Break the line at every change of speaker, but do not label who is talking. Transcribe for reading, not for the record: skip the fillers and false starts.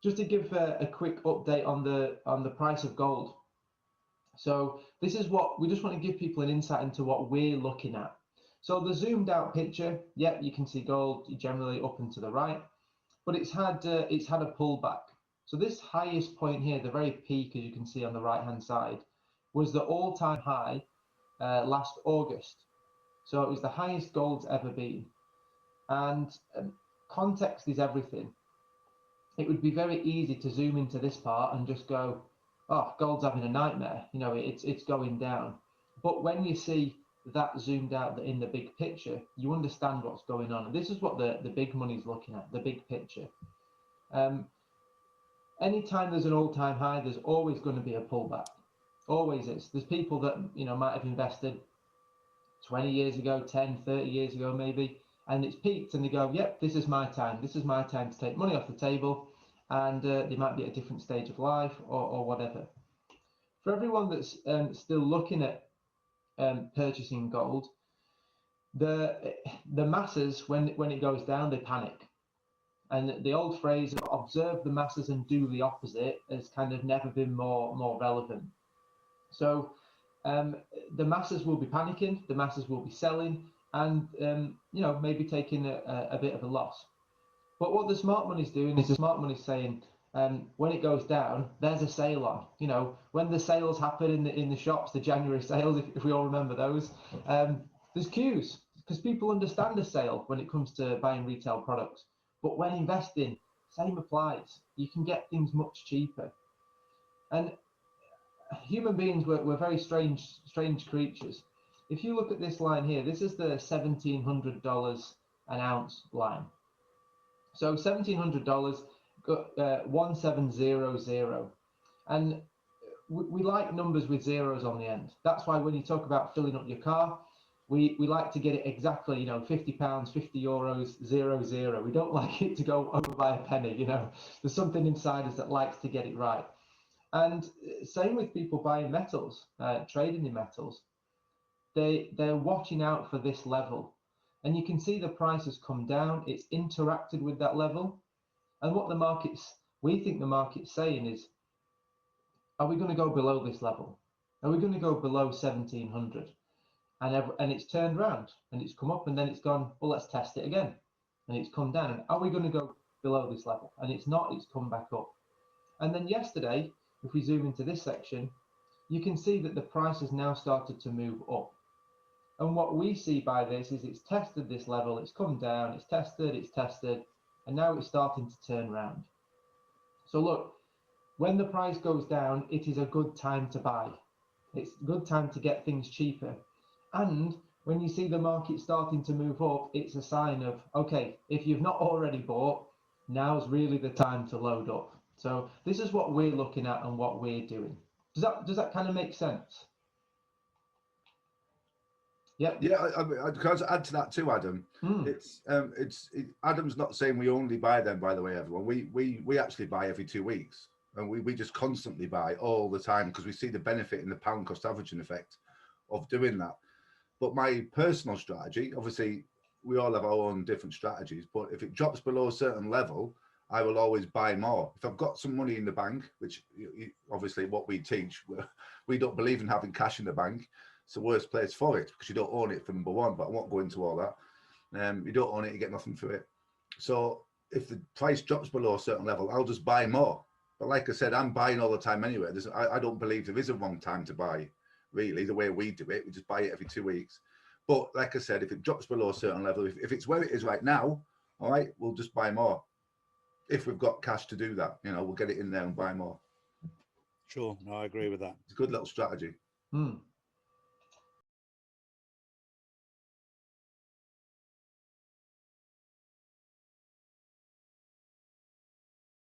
Just to give a quick update on the price of gold. So this is what we just want to give people an insight into what we're looking at. So the zoomed out picture, yep, you can see gold generally up and to the right, but it's had a pullback. So this highest point here, the very peak, as you can see on the right hand side, was the all-time high last August. So it was the highest gold's ever been. And context is everything. It would be very easy to zoom into this part and just go, oh, gold's having a nightmare. You know, it's going down. But when you see that zoomed out in the big picture, you understand what's going on. And this is what the big money's looking at, the big picture. Anytime there's an all-time high, there's always going to be a pullback. Always is. There's people that, you know, might have invested 20 years ago, 10, 30 years ago maybe, and it's peaked and they go, yep, this is my time. This is my time to take money off the table. And they might be at a different stage of life or whatever. For everyone that's still looking at purchasing gold, the masses, when it goes down, they panic. And the old phrase of observe the masses and do the opposite has kind of never been more relevant. So the masses will be panicking, the masses will be selling, and you know, maybe taking a bit of a loss. But what the smart money's doing is the smart money's saying, when it goes down, there's a sale on. You know, when the sales happen in the shops, the January sales, if we all remember those, there's queues because people understand a sale when it comes to buying retail products. But when investing, same applies. You can get things much cheaper. And human beings, we're very strange creatures. If you look at this line here, this is the $1,700 an ounce line. So $1,700 got 1700, and we like numbers with zeros on the end. That's why when you talk about filling up your car, we like to get it exactly, you know, £50, €50, 00. We don't like it to go over by a penny. You know, there's something inside us that likes to get it right. And same with people buying metals, trading in metals. They're watching out for this level. And you can see the price has come down. It's interacted with that level. And what we think the market's saying is, are we going to go below this level? Are we going to go below 1700? And it's turned around and it's come up and then it's gone, well, let's test it again. And it's come down. And are we going to go below this level? And it's not, it's come back up. And then yesterday, if we zoom into this section, you can see that the price has now started to move up. And what we see by this is it's tested this level, it's come down, it's tested, and now it's starting to turn around. So look, when the price goes down, it is a good time to buy. It's a good time to get things cheaper. And when you see the market starting to move up, it's a sign of, okay, if you've not already bought, now's really the time to load up. So this is what we're looking at and what we're doing. Does that kind of make sense? Yep.
Yeah, I can add to that too, Adam. Adam's not saying we only buy them, by the way, everyone. We actually buy every 2 weeks, and we just constantly buy all the time because we see the benefit in the pound cost averaging effect of doing that. But my personal strategy, obviously, we all have our own different strategies, but if it drops below a certain level, I will always buy more. If I've got some money in the bank, which obviously what we teach, we don't believe in having cash in the bank. It's the worst place for it because you don't own it, for number one, but I won't go into all that. You don't own it, you get nothing for it. So if the price drops below a certain level, I'll just buy more. But like I said, I'm buying all the time anyway. I don't believe there is a wrong time to buy, really, the way we do it. We just buy it every 2 weeks. But like I said, if it drops below a certain level, if it's where it is right now, all right, we'll just buy more. If we've got cash to do that, we'll get it in there and buy more.
Sure, no, I agree with that.
It's a good little strategy.